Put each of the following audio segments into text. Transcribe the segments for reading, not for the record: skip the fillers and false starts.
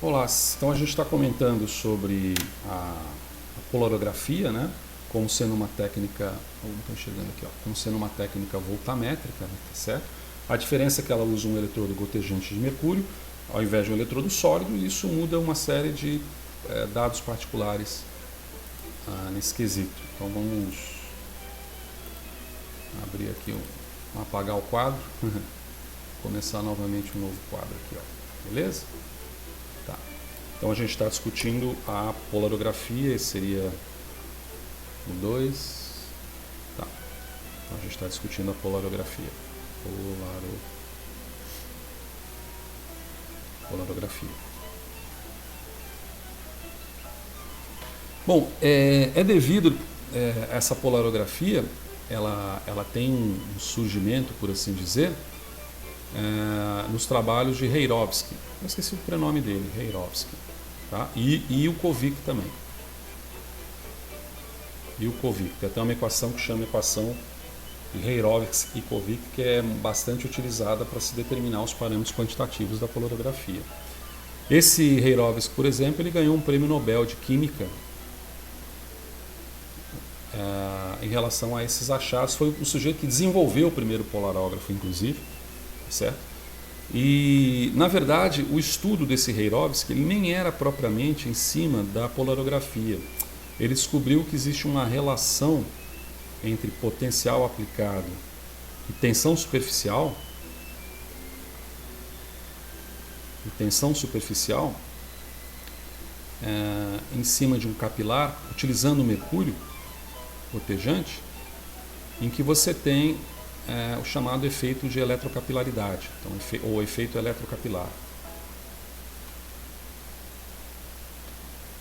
Olá, então a gente está comentando sobre a polarografia, né? Como sendo uma técnica, não estou enxergando aqui, ó, como sendo uma técnica voltamétrica, né, tá certo? A diferença é que ela usa um eletrodo gotejante de mercúrio ao invés de um eletrodo sólido, e isso muda uma série de dados particulares nesse quesito. Então vamos abrir aqui, apagar o quadro, começar novamente um novo quadro aqui, ó. Beleza? Tá. Então a gente está discutindo a polarografia, esse seria o 2. Tá. Então a gente está discutindo a polarografia. Polarografia. Bom, é devido essa polarografia, ela tem um surgimento, por assim dizer, nos trabalhos de Heirovsky. Eu esqueci o prenome dele, Heirovsky. Tá? E o Kovic também. E o Kovic. Tem até uma equação que chama equação de Heirovsky e Kovic, que é bastante utilizada para se determinar os parâmetros quantitativos da polarografia. Esse Heirovsky, por exemplo, ele ganhou um prêmio Nobel de Química em relação a esses achados. Foi o sujeito que desenvolveu o primeiro polarógrafo, inclusive, certo? E, na verdade, o estudo desse Heirovsky ele nem era propriamente em cima da polarografia. Ele descobriu que existe uma relação entre potencial aplicado e tensão superficial. Em cima de um capilar, utilizando o mercúrio gotejante, em que você tem o chamado efeito de eletrocapilaridade, então, ou efeito eletrocapilar.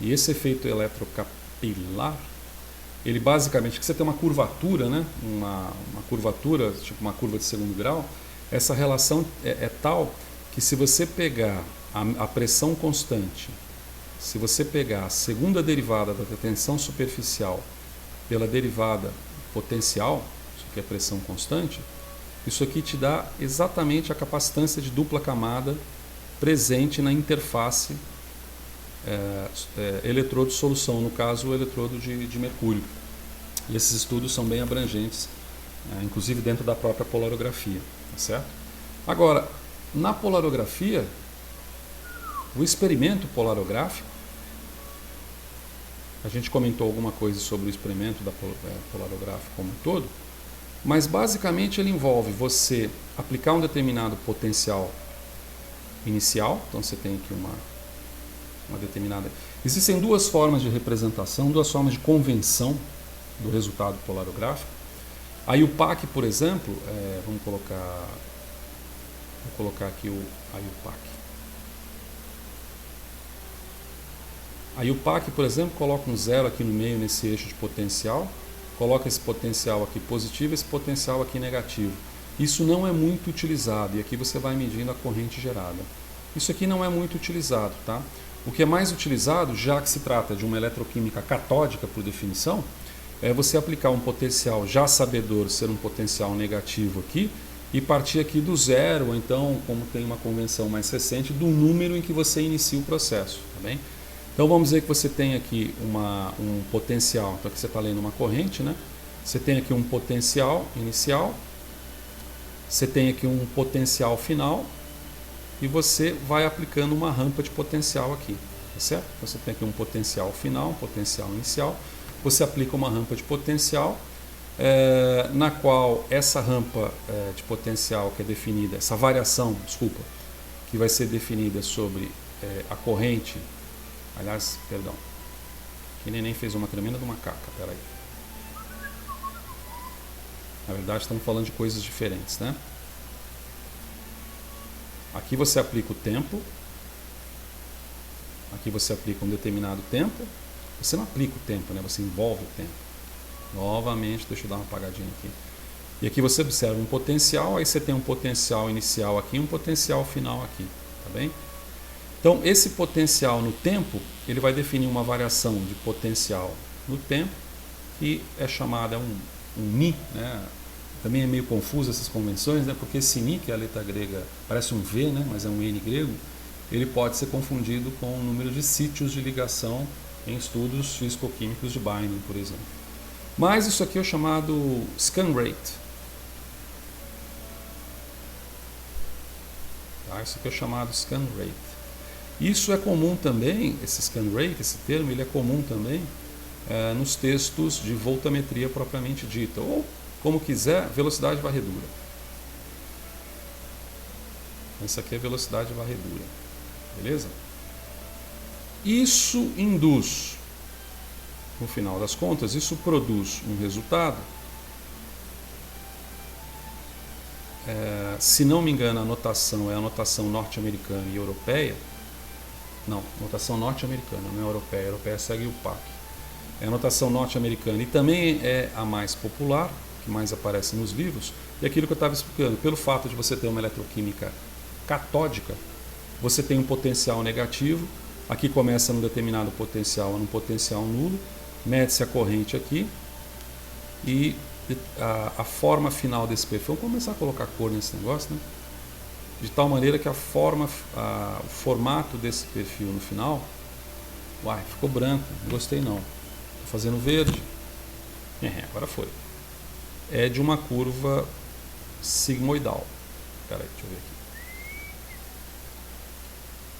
E esse efeito eletrocapilar, ele basicamente, que você tem uma curvatura, né? uma curvatura, tipo uma curva de segundo grau, essa relação é tal que se você pegar a pressão constante, se você pegar a segunda derivada da tensão superficial pela derivada potencial, isso aqui é pressão constante, isso aqui te dá exatamente a capacitância de dupla camada presente na interface eletrodo-solução, no caso o eletrodo de mercúrio. E esses estudos são bem abrangentes, inclusive dentro da própria polarografia, tá certo? Agora, na polarografia, o experimento polarográfico, a gente comentou alguma coisa sobre o experimento da polarográfica como um todo, mas basicamente ele envolve você aplicar um determinado potencial inicial, então você tem aqui uma determinada... Existem duas formas de representação, duas formas de convenção do resultado polarográfico. A IUPAC, por exemplo, vou colocar aqui a IUPAC. A IUPAC, por exemplo, coloca um zero aqui no meio nesse eixo de potencial, coloca esse potencial aqui positivo, esse potencial aqui negativo. Isso não é muito utilizado, e aqui você vai medindo a corrente gerada. Isso aqui não é muito utilizado, tá? O que é mais utilizado, já que se trata de uma eletroquímica catódica por definição, é você aplicar um potencial já sabedor ser um potencial negativo aqui e partir aqui do zero, ou então, como tem uma convenção mais recente, do número em que você inicia o processo, tá bem? Então vamos dizer que você tem aqui um potencial, então aqui você está lendo uma corrente, né? Você tem aqui um potencial inicial, você tem aqui um potencial final e você vai aplicando uma rampa de potencial aqui, tá certo? Você tem aqui um potencial final, um potencial inicial, você aplica uma rampa de potencial, na qual essa rampa de potencial que é definida, essa variação, desculpa, que vai ser definida sobre a corrente. Aliás, perdão, que neném fez uma tremenda de uma caca, peraí. Na verdade, estamos falando de coisas diferentes, né? Aqui você aplica o tempo, aqui você aplica um determinado tempo, você não aplica o tempo, né? Você envolve o tempo. Novamente, deixa eu dar uma apagadinha aqui. E aqui você observa um potencial, aí você tem um potencial inicial aqui e um potencial final aqui, tá bem? Então, esse potencial no tempo, ele vai definir uma variação de potencial no tempo, que é chamada um ni, né? Também é meio confuso essas convenções, né? Porque esse ni, que é a letra grega, parece um V, né? Mas é um N grego, ele pode ser confundido com o número de sítios de ligação em estudos físico-químicos de binding, por exemplo. Mas isso aqui é o chamado scan rate. Tá? Isso aqui é o chamado scan rate. Isso é comum também, esse scan rate, esse termo, ele é comum também nos textos de voltametria propriamente dita, ou, como quiser, velocidade varredura. Essa aqui é velocidade varredura, beleza? Isso induz, no final das contas, isso produz um resultado. Se não me engano, a notação é a notação norte-americana e europeia. Não, notação norte-americana, não é europeia. A europeia segue o PAC. É a notação norte-americana e também é a mais popular, que mais aparece nos livros. E aquilo que eu estava explicando, pelo fato de você ter uma eletroquímica catódica, você tem um potencial negativo. Aqui começa num determinado potencial, num potencial nulo. Mede-se a corrente aqui e a forma final desse perfil. Vamos começar a colocar cor nesse negócio, né? De tal maneira que o formato desse perfil no final, ficou branco, não gostei não. Estou fazendo verde, agora foi. É de uma curva sigmoidal. Espera aí, deixa eu ver aqui.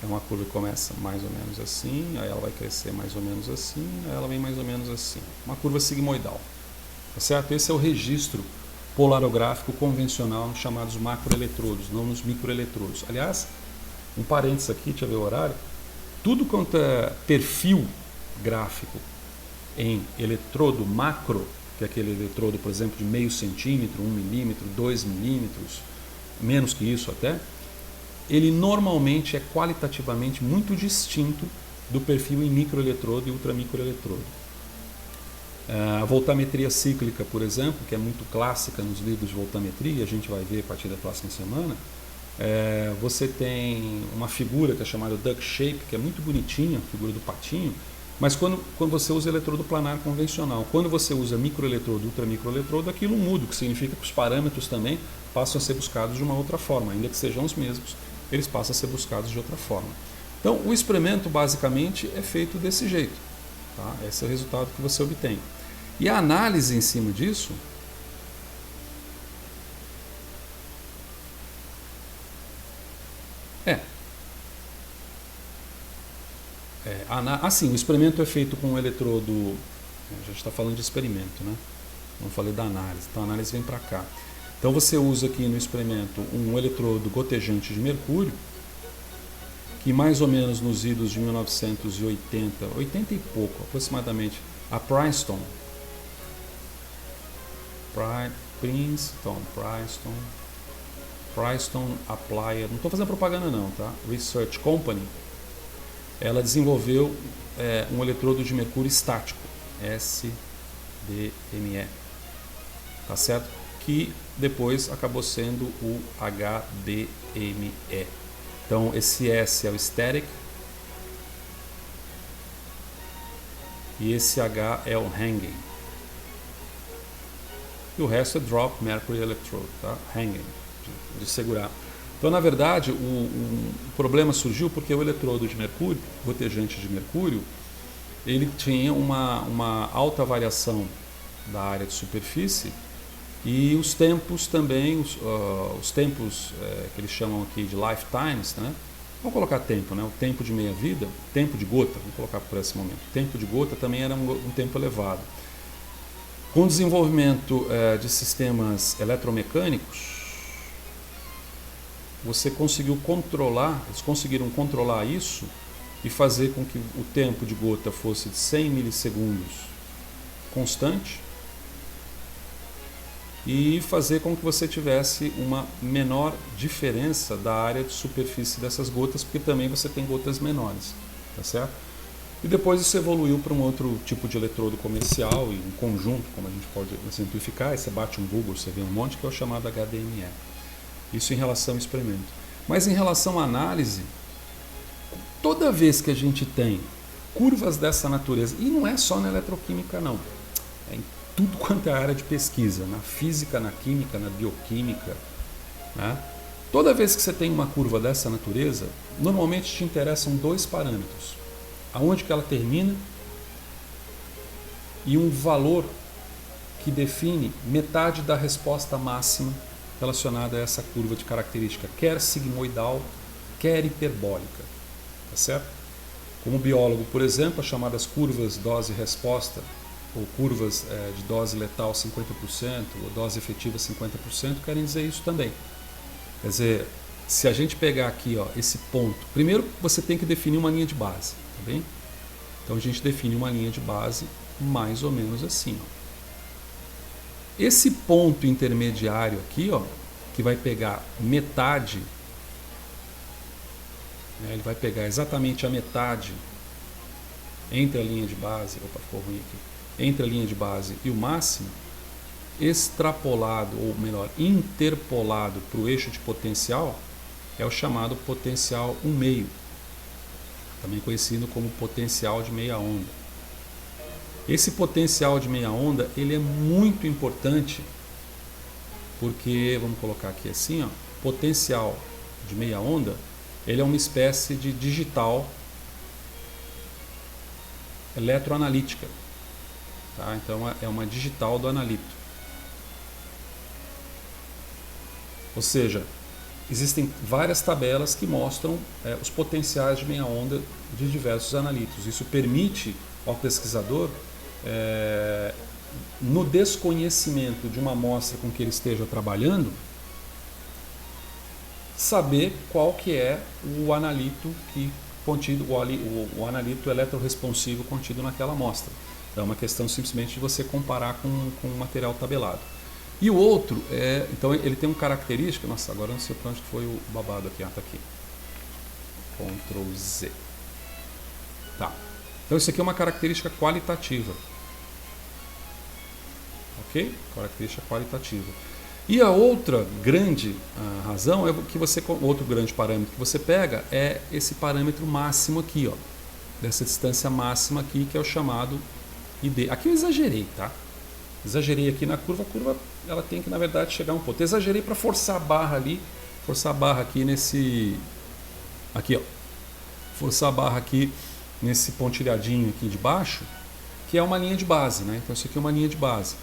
É uma curva que começa mais ou menos assim, aí ela vai crescer mais ou menos assim, aí ela vem mais ou menos assim. Uma curva sigmoidal. Tá certo? Esse é o registro polarográfico convencional nos chamados macroeletrodos, não nos microeletrodos. Aliás, um parênteses aqui, deixa eu ver o horário. Tudo quanto é perfil gráfico em eletrodo macro, que é aquele eletrodo, por exemplo, de meio centímetro, 1 milímetro, 2 milímetros, menos que isso até, ele normalmente é qualitativamente muito distinto do perfil em microeletrodo e ultramicroeletrodo. A voltametria cíclica, por exemplo, que é muito clássica nos livros de voltametria, a gente vai ver a partir da próxima semana, você tem uma figura que é chamada duck shape, que é muito bonitinha, a figura do patinho, mas quando você usa eletrodo planar convencional, quando você usa microeletrodo, ultramicroeletrodo, aquilo muda, o que significa que os parâmetros também passam a ser buscados de uma outra forma, ainda que sejam os mesmos, eles passam a ser buscados de outra forma. Então, o experimento basicamente é feito desse jeito. Tá? Esse é o resultado que você obtém. E a análise em cima disso assim, o experimento é feito com um eletrodo. A gente está falando de experimento, né? Não falei da análise. Então a análise vem para cá. Então você usa aqui no experimento um eletrodo gotejante de mercúrio, que mais ou menos nos idos de 1980, 80 e pouco aproximadamente, a Princeton Applied, não estou fazendo propaganda não, tá? Research Company, ela desenvolveu um eletrodo de mercúrio estático, SDME, tá certo? Que depois acabou sendo o HDME. Então esse S é o static e esse H é o hanging. E o resto é drop mercury electrode, tá? Hanging, de segurar. Então, na verdade, o problema surgiu porque o eletrodo de mercúrio, gotejante de mercúrio, ele tinha uma alta variação da área de superfície e os tempos também, os tempos que eles chamam aqui de lifetimes, né? Vamos colocar tempo, né? O tempo de meia-vida, tempo de gota, vamos colocar por esse momento. O tempo de gota também era um tempo elevado. Com o desenvolvimento de sistemas eletromecânicos, você conseguiu controlar, eles conseguiram controlar isso e fazer com que o tempo de gota fosse de 100 milissegundos constante e fazer com que você tivesse uma menor diferença da área de superfície dessas gotas, porque também você tem gotas menores, tá certo? E depois isso evoluiu para um outro tipo de eletrodo comercial e um conjunto, como a gente pode exemplificar, aí você bate um Google, você vê um monte, que é o chamado HDME. Isso em relação ao experimento. Mas em relação à análise, toda vez que a gente tem curvas dessa natureza, e não é só na eletroquímica não, é em tudo quanto é área de pesquisa, na física, na química, na bioquímica, né? Toda vez que você tem uma curva dessa natureza, normalmente te interessam dois parâmetros. Aonde que ela termina e um valor que define metade da resposta máxima relacionada a essa curva de característica, quer sigmoidal, quer hiperbólica. Tá certo? Como biólogo, por exemplo, as chamadas curvas dose-resposta, ou curvas de dose letal 50%, ou dose efetiva 50%, querem dizer isso também. Quer dizer, se a gente pegar aqui esse ponto, primeiro você tem que definir uma linha de base, tá bem? Então a gente define uma linha de base mais ou menos assim. Esse ponto intermediário aqui, que vai pegar metade, né, ele vai pegar exatamente a metade entre a linha de base, opa, ficou ruim aqui, entre a linha de base e o máximo, extrapolado, ou melhor, interpolado para o eixo de potencial, é o chamado potencial 1/2, também conhecido como potencial de meia onda. Esse potencial de meia onda, ele é muito importante, porque, vamos colocar aqui assim, potencial de meia onda, ele é uma espécie de digital eletroanalítica, tá? Então é uma digital do analito. Ou seja, existem várias tabelas que mostram os potenciais de meia onda de diversos analitos. Isso permite ao pesquisador, no desconhecimento de uma amostra com que ele esteja trabalhando, saber qual que é o analito contido, o analito eletroresponsivo contido naquela amostra. Então é uma questão simplesmente de você comparar com um material tabelado. E o outro então ele tem uma característica, nossa, agora não sei para onde foi o babado aqui, tá aqui. Ctrl Z. Tá. Então isso aqui é uma característica qualitativa. Ok? Característica qualitativa. E a outra grande razão é que outro grande parâmetro que você pega é esse parâmetro máximo aqui, dessa distância máxima aqui, que é o chamado ID. Aqui eu exagerei, tá? Exagerei aqui na curva, a curva ela tem que, na verdade, chegar a um ponto. Eu exagerei para forçar a barra ali, forçar a barra aqui forçar a barra aqui nesse pontilhadinho aqui de baixo, que é uma linha de base, né? Então isso aqui é uma linha de base.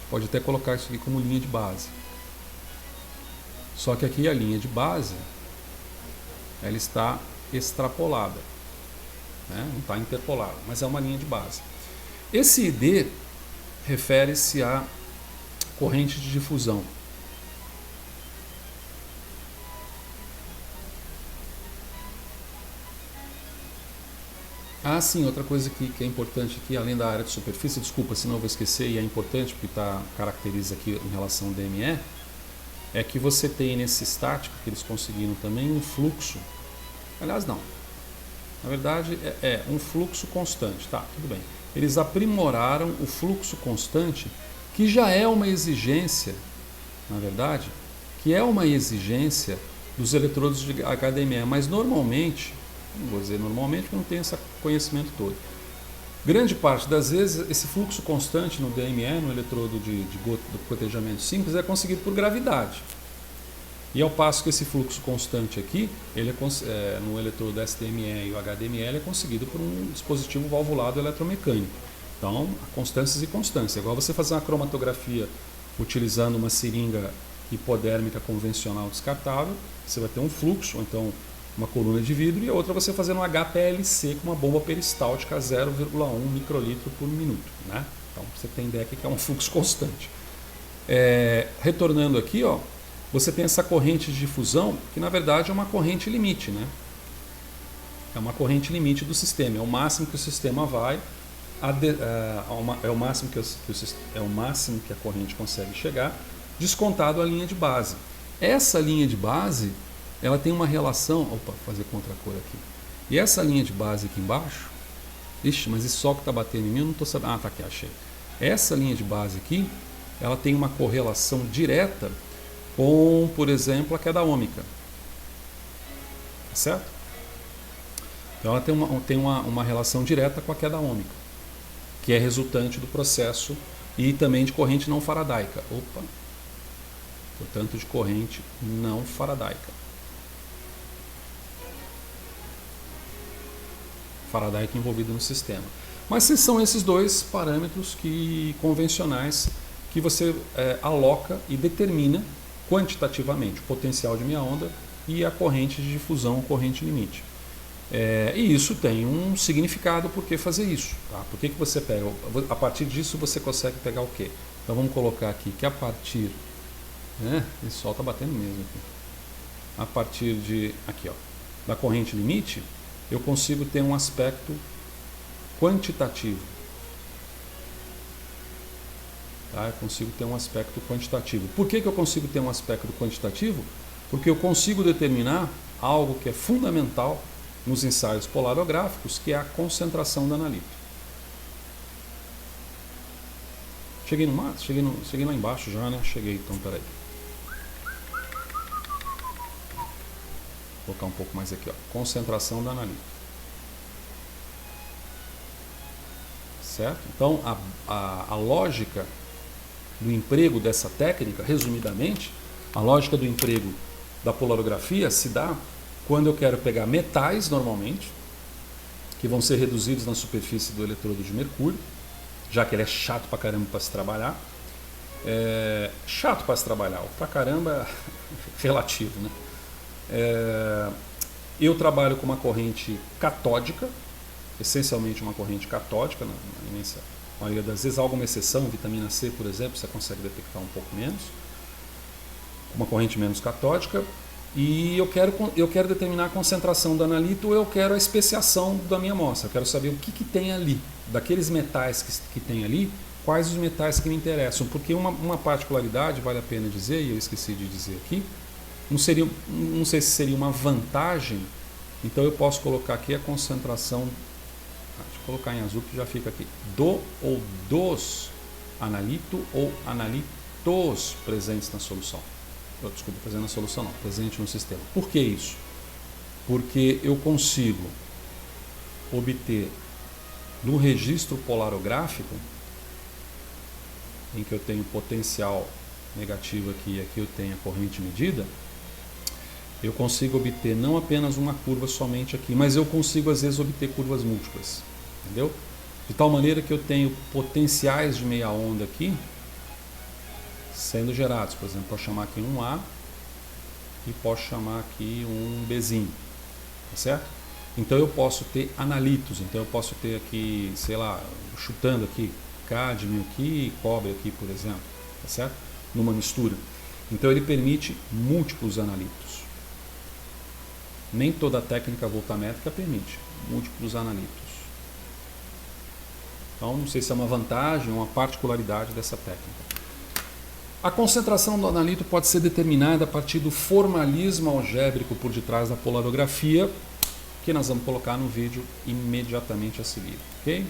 Pode até colocar isso aqui como linha de base. Só que aqui a linha de base, ela está extrapolada, né? Não está interpolada, mas é uma linha de base. Esse ID refere-se à corrente de difusão. Ah, sim, outra coisa que é importante aqui, além da área de superfície, desculpa, senão eu vou esquecer, e é importante porque caracteriza aqui em relação ao DME, é que você tem nesse estático, que eles conseguiram também, um fluxo. Aliás, não. Na verdade, é um fluxo constante. Tá, tudo bem. Eles aprimoraram o fluxo constante, que já é uma exigência, na verdade, que é uma exigência dos eletrodos de HDME, mas normalmente, não vou dizer normalmente, porque não tem esse conhecimento todo. Grande parte das vezes, esse fluxo constante no DME, no eletrodo do cotejamento simples, é conseguido por gravidade. E ao passo que esse fluxo constante aqui, ele no eletrodo SDME e o HDME, ele é conseguido por um dispositivo valvulado eletromecânico. Então, constâncias e constâncias. Igual você fazer uma cromatografia utilizando uma seringa hipodérmica convencional descartável, você vai ter um fluxo, ou então uma coluna de vidro, e a outra você fazendo um HPLC com uma bomba peristáltica a 0,1 microlitro por minuto, né? Então você tem ideia que é um fluxo constante. Retornando aqui, você tem essa corrente de difusão, que na verdade é uma corrente limite, né? É uma corrente limite do sistema, é o máximo que o sistema vai, é o máximo que a corrente consegue chegar, descontado a linha de base. Essa linha de base, ela tem uma relação, opa, fazer contra a cor aqui. E essa linha de base aqui embaixo, ixi, mas esse sol que está batendo em mim, eu não estou sabendo. Ah, tá aqui, achei. Essa linha de base aqui, ela tem uma correlação direta com, por exemplo, a queda ômica. Certo? Então ela tem uma relação direta com a queda ômica, que é resultante do processo e também de corrente não faradaica. Opa! portanto de corrente não faradaica. Faradaica envolvida no sistema. Mas são esses dois parâmetros convencionais que você aloca e determina quantitativamente o potencial de meia onda e a corrente de difusão, a corrente limite. E isso tem um significado por que fazer isso. Tá? Por que você pega? A partir disso você consegue pegar o quê? Então vamos colocar aqui que a partir... esse sol está batendo mesmo aqui. A partir da corrente limite, eu consigo ter um aspecto quantitativo. Tá? Eu consigo ter um aspecto quantitativo. Por que eu consigo ter um aspecto quantitativo? Porque eu consigo determinar algo que é fundamental nos ensaios polarográficos, que é a concentração da analito. Cheguei no mato? Cheguei lá embaixo já, né? Cheguei, então peraí. Vou colocar um pouco mais aqui, ó. Concentração da analito. Certo? Então, a lógica do emprego dessa técnica, resumidamente, a lógica do emprego da polarografia se dá quando eu quero pegar metais, normalmente, que vão ser reduzidos na superfície do eletrodo de mercúrio, já que ele é chato pra caramba para se trabalhar. Chato para se trabalhar, pra caramba é relativo, né? Eu trabalho com uma corrente catódica, essencialmente uma corrente catódica, na imensa maioria das vezes, alguma exceção, vitamina C, por exemplo, você consegue detectar um pouco menos, uma corrente menos catódica, e eu quero determinar a concentração da analito, ou eu quero a especiação da minha amostra, eu quero saber o que tem ali, daqueles metais que tem ali, quais os metais que me interessam, porque uma particularidade, vale a pena dizer, e eu esqueci de dizer aqui, não sei se seria uma vantagem, então eu posso colocar aqui a concentração, deixa eu colocar em azul que já fica aqui, do ou dos analito ou analitos presentes na solução. Desculpa, presente na solução não, presente no sistema. Por que isso? Porque eu consigo obter no registro polarográfico, em que eu tenho potencial negativo aqui e aqui eu tenho a corrente medida, eu consigo obter não apenas uma curva somente aqui, mas eu consigo às vezes obter curvas múltiplas, entendeu? De tal maneira que eu tenho potenciais de meia onda aqui sendo gerados. Por exemplo, posso chamar aqui um A e posso chamar aqui um Bzinho, tá certo? Então eu posso ter analitos, então eu posso ter aqui, sei lá, chutando aqui, cádmio aqui e cobre aqui, por exemplo, tá certo? Numa mistura. Então ele permite múltiplos analitos. Nem toda técnica voltamétrica permite múltiplos analitos. Então não sei se é uma vantagem ou uma particularidade dessa técnica. A concentração do analito pode ser determinada a partir do formalismo algébrico por detrás da polarografia, que nós vamos colocar no vídeo imediatamente a seguir, ok?